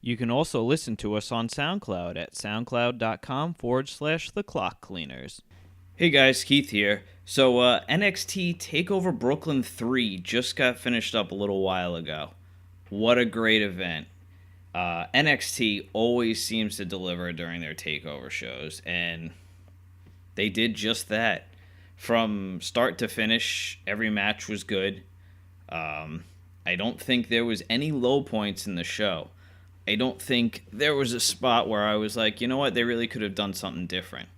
You can also listen to us on SoundCloud at soundcloud.com/theclockcleaners. Hey guys, Keith here. So, NXT Takeover Brooklyn 3 just got finished up a little while ago. What a great event. NXT always seems to deliver during their takeover shows, and they did just that. From start to finish, every match was good. I don't think there was any low points in the show. I don't think there was a spot where I was like, you know what, they really could have done something different.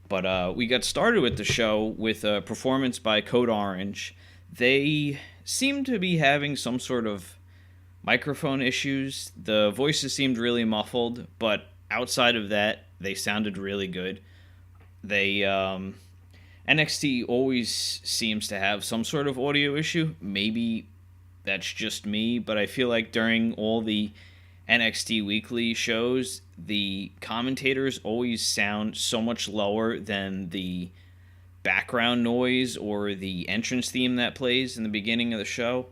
But we got started with the show with a performance by Code Orange. They seem to be having some sort of microphone issues. The voices seemed really muffled, but outside of that, they sounded really good. NXT always seems to have some sort of audio issue. Maybe that's just me, but I feel like during all the NXT weekly shows, the commentators always sound so much lower than the background noise or the entrance theme that plays in the beginning of the show.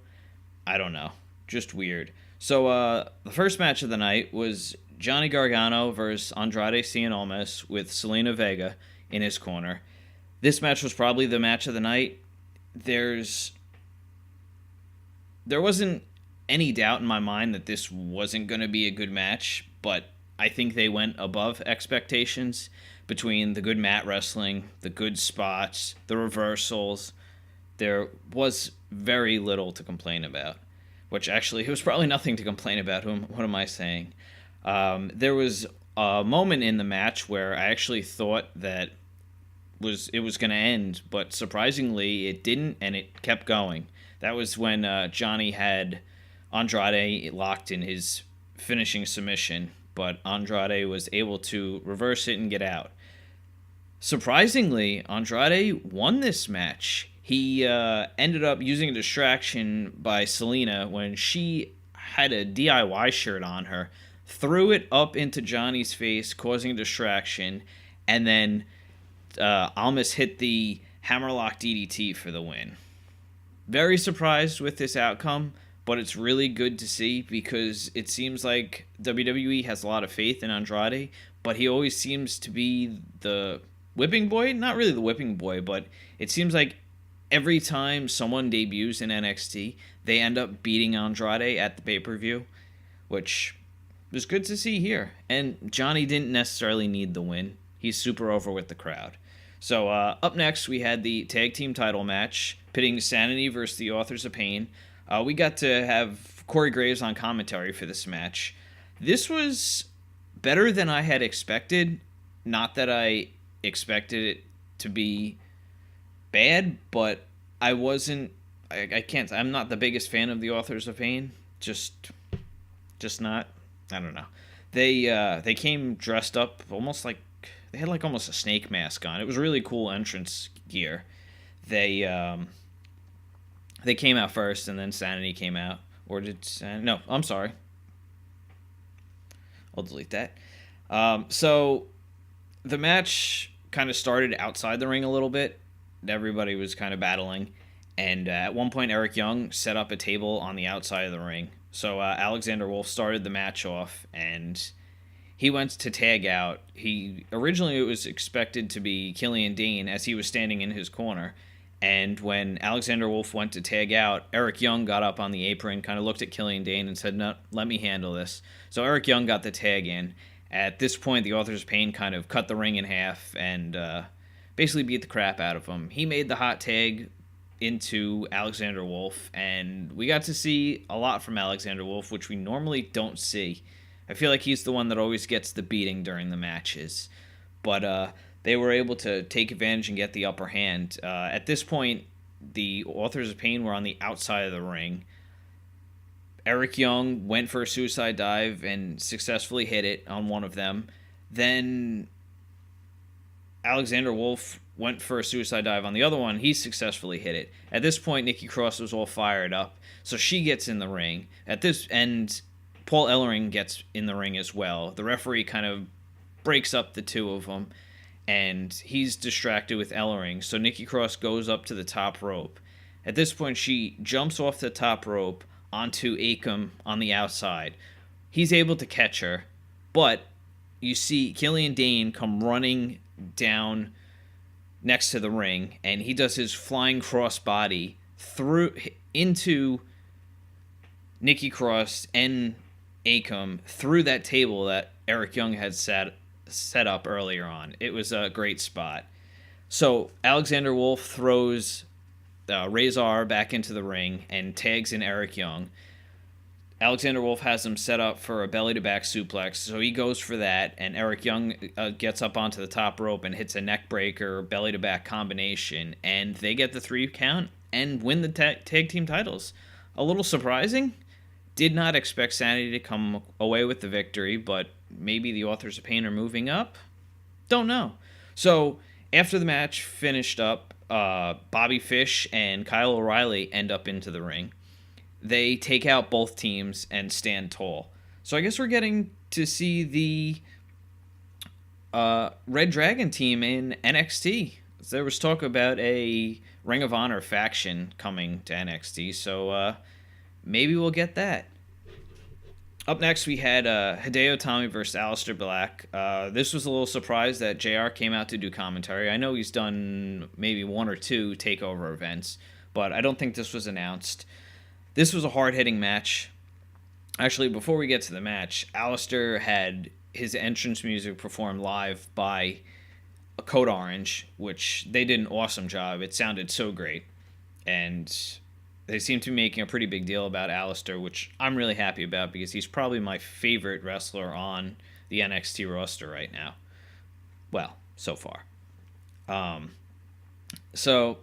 I don't know. Just weird. So, the first match of the night was Johnny Gargano versus Andrade Cien Almas with Selena Vega in his corner. This match was probably the match of the night. There wasn't any doubt in my mind that this wasn't going to be a good match, but I think they went above expectations between the good mat wrestling, the good spots, the reversals. There was very little to complain about, which actually it was probably nothing to complain about. What am I saying? There was a moment in the match where I actually thought that it was going to end, but surprisingly it didn't, and it kept going. That was when Johnny had Andrade locked in his finishing submission, but Andrade was able to reverse it and get out. Surprisingly, Andrade won this match. He ended up using a distraction by Selena when she had a DIY shirt on her, threw it up into Johnny's face, causing a distraction, and then Almas hit the hammerlock DDT for the win. Very surprised with this outcome, but it's really good to see because it seems like WWE has a lot of faith in Andrade, but he always seems to be the whipping boy. Not really the whipping boy, but it seems like every time someone debuts in NXT, they end up beating Andrade at the pay-per-view, which was good to see here. And Johnny didn't necessarily need the win. He's super over with the crowd. So up next, we had the tag team title match, pitting Sanity versus the Authors of Pain. We got to have Corey Graves on commentary for this match. This was better than I had expected. Not that I expected it to be bad, but I can't. I'm not the biggest fan of the Authors of Pain. Just not. I don't know. They came dressed up almost like they had like almost a snake mask on. It was really cool entrance gear. They came out first, and then Sanity came out. Or did Sanity? No, I'm sorry. I'll delete that. So the match kind of started outside the ring a little bit. Everybody was kind of battling. And at one point, Eric Young set up a table on the outside of the ring. So Alexander Wolf started the match off, and he went to tag out. Originally, it was expected to be Killian Dane as he was standing in his corner. And when Alexander Wolf went to tag out, Eric Young got up on the apron, kind of looked at Killian Dane and said, no, let me handle this. So Eric Young got the tag in. At this point, the Authors of Pain kind of cut the ring in half and basically beat the crap out of him. He made the hot tag into Alexander Wolf, and we got to see a lot from Alexander Wolf, which we normally don't see. I feel like he's the one that always gets the beating during the matches. But they were able to take advantage and get the upper hand. At this point, the Authors of Pain were on the outside of the ring. Eric Young went for a suicide dive and successfully hit it on one of them. Then Alexander Wolf went for a suicide dive on the other one. He successfully hit it. At this point, Nikki Cross was all fired up, so she gets in the ring. And Paul Ellering gets in the ring as well. The referee kind of breaks up the two of them, and he's distracted with Ellering. So Nikki Cross goes up to the top rope. At this point, she jumps off the top rope onto Akam on the outside. He's able to catch her, but you see Killian Dane come running down next to the ring, and he does his flying crossbody through into Nikki Cross and Akam through that table that Eric Young had set up earlier on. It was a great spot. So Alexander Wolf throws Razor back into the ring and tags in Eric Young. Alexander Wolf has him set up for a belly-to-back suplex, so he goes for that, and Eric Young gets up onto the top rope and hits a neckbreaker belly-to-back combination, and they get the 3 count and win the tag team titles. A little surprising. Did not expect Sanity to come away with the victory, but maybe the Authors of Pain are moving up? Don't know. So, after the match finished up, Bobby Fish and Kyle O'Reilly end up into the ring. They take out both teams and stand tall. So I guess we're getting to see the Red Dragon team in NXT. There was talk about a Ring of Honor faction coming to NXT, so maybe we'll get that. Up next, we had Hideo Itami versus Aleister Black. This was a little surprise that JR came out to do commentary. I know he's done maybe 1 or 2 takeover events, but I don't think this was announced. This was a hard-hitting match. Actually, before we get to the match, Aleister had his entrance music performed live by Code Orange, which they did an awesome job. It sounded so great. And they seem to be making a pretty big deal about Aleister, which I'm really happy about because he's probably my favorite wrestler on the NXT roster right now. Well, so far. So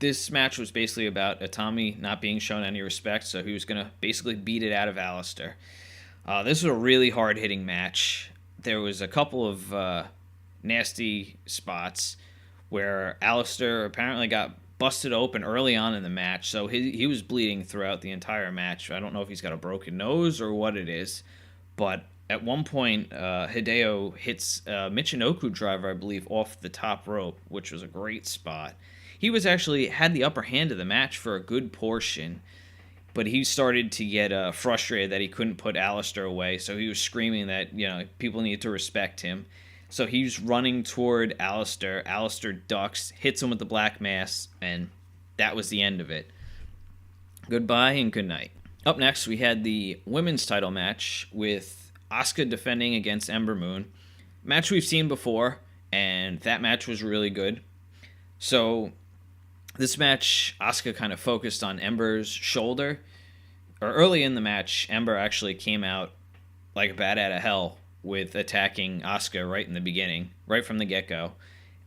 this match was basically about Itami not being shown any respect, so he was going to basically beat it out of Aleister. This was a really hard-hitting match. There was a couple of nasty spots where Aleister apparently got busted open early on in the match, so he was bleeding throughout the entire match. I don't know if he's got a broken nose or what it is, but at one point, Hideo hits Michinoku driver, I believe, off the top rope, which was a great spot. He was actually had the upper hand of the match for a good portion, but he started to get frustrated that he couldn't put Aleister away, so he was screaming that people need to respect him. So he's running toward Aleister. Aleister ducks, hits him with the black mass, and that was the end of it. Goodbye and good night. Up next, we had the women's title match with Asuka defending against Ember Moon. Match we've seen before, and that match was really good. So this match, Asuka kind of focused on Ember's shoulder. Early in the match, Ember actually came out like a bat out of hell with attacking Asuka right in the beginning, right from the get-go.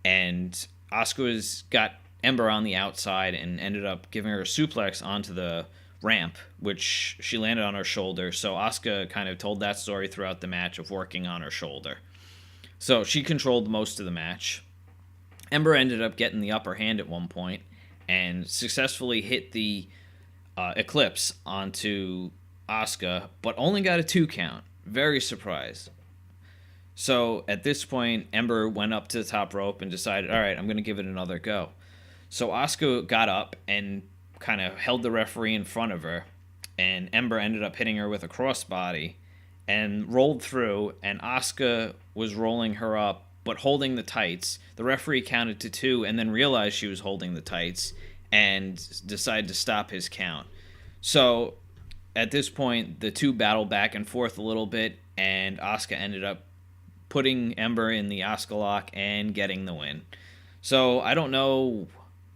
And Asuka's got Ember on the outside and ended up giving her a suplex onto the ramp, which she landed on her shoulder. So Asuka kind of told that story throughout the match of working on her shoulder. So she controlled most of the match. Ember ended up getting the upper hand at one point and successfully hit the Eclipse onto Asuka, but only got a 2 count. Very surprised. So at this point, Ember went up to the top rope and decided, all right, I'm going to give it another go. So Asuka got up and kind of held the referee in front of her, and Ember ended up hitting her with a crossbody and rolled through, and Asuka was rolling her up but holding the tights. The referee counted to 2 and then realized she was holding the tights and decided to stop his count. So at this point, the two battled back and forth a little bit, and Asuka ended up putting Ember in the Asuka lock and getting the win. So I don't know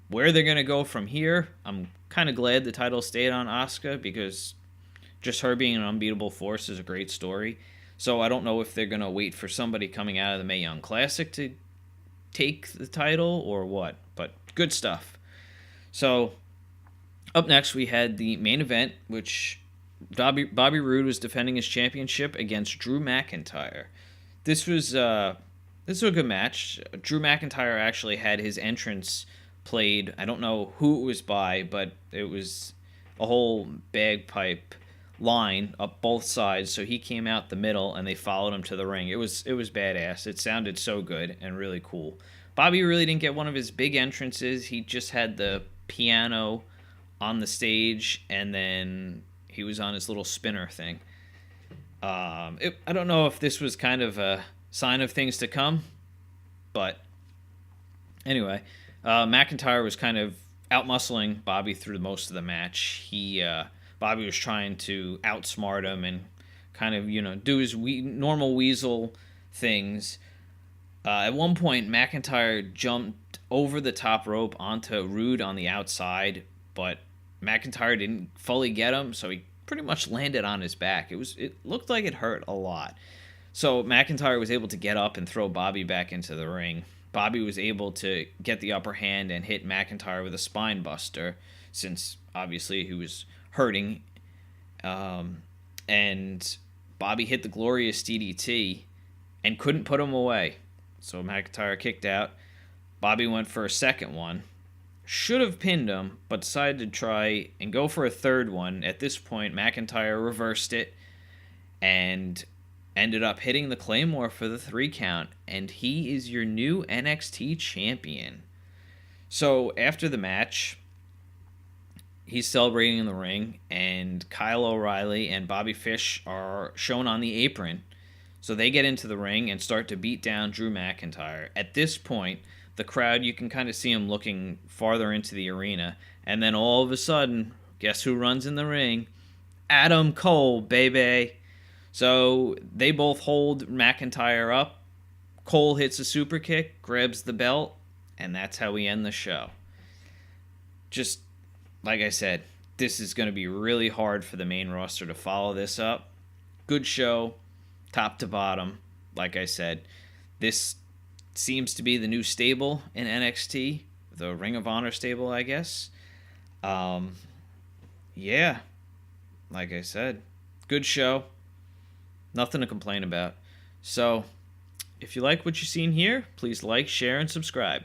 where they're going to go from here. I'm kind of glad the title stayed on Asuka because just her being an unbeatable force is a great story. So I don't know if they're going to wait for somebody coming out of the Mae Young Classic to take the title or what, but good stuff. So up next we had the main event, which Bobby Roode was defending his championship against Drew McIntyre. This was a good match. Drew McIntyre actually had his entrance played. I don't know who it was by, but it was a whole bagpipe line up both sides, so he came out the middle and they followed him to the ring. It was badass. It sounded so good and really cool. Bobby really didn't get one of his big entrances. He just had the piano on the stage and then he was on his little spinner thing. I don't know if this was kind of a sign of things to come, but anyway, McIntyre was kind of outmuscling Bobby through most of the match. Bobby was trying to outsmart him and kind of do his normal weasel things. At one point, McIntyre jumped over the top rope onto Rude on the outside, but McIntyre didn't fully get him, so he pretty much landed on his back. It looked like it hurt a lot. So McIntyre was able to get up and throw Bobby back into the ring. Bobby was able to get the upper hand and hit McIntyre with a spine buster, since obviously he was hurting. And Bobby hit the glorious DDT and couldn't put him away. So McIntyre kicked out. Bobby went for a second one. Should have pinned him, but decided to try and go for a third one. At this point, McIntyre reversed it and ended up hitting the Claymore for the 3 count. And he is your new NXT champion. So after the match, he's celebrating in the ring, and Kyle O'Reilly and Bobby Fish are shown on the apron. So they get into the ring and start to beat down Drew McIntyre. At this point, the crowd, you can kind of see them looking farther into the arena. And then all of a sudden, guess who runs in the ring? Adam Cole, baby. So they both hold McIntyre up. Cole hits a super kick, grabs the belt, and that's how we end the show. Just like I said, this is going to be really hard for the main roster to follow this up. Good show, top to bottom. Like I said, this seems to be the new stable in NXT, the Ring of Honor stable, I guess. Yeah, like I said, good show. Nothing to complain about. So, if you like what you've seen here, please like, share, and subscribe.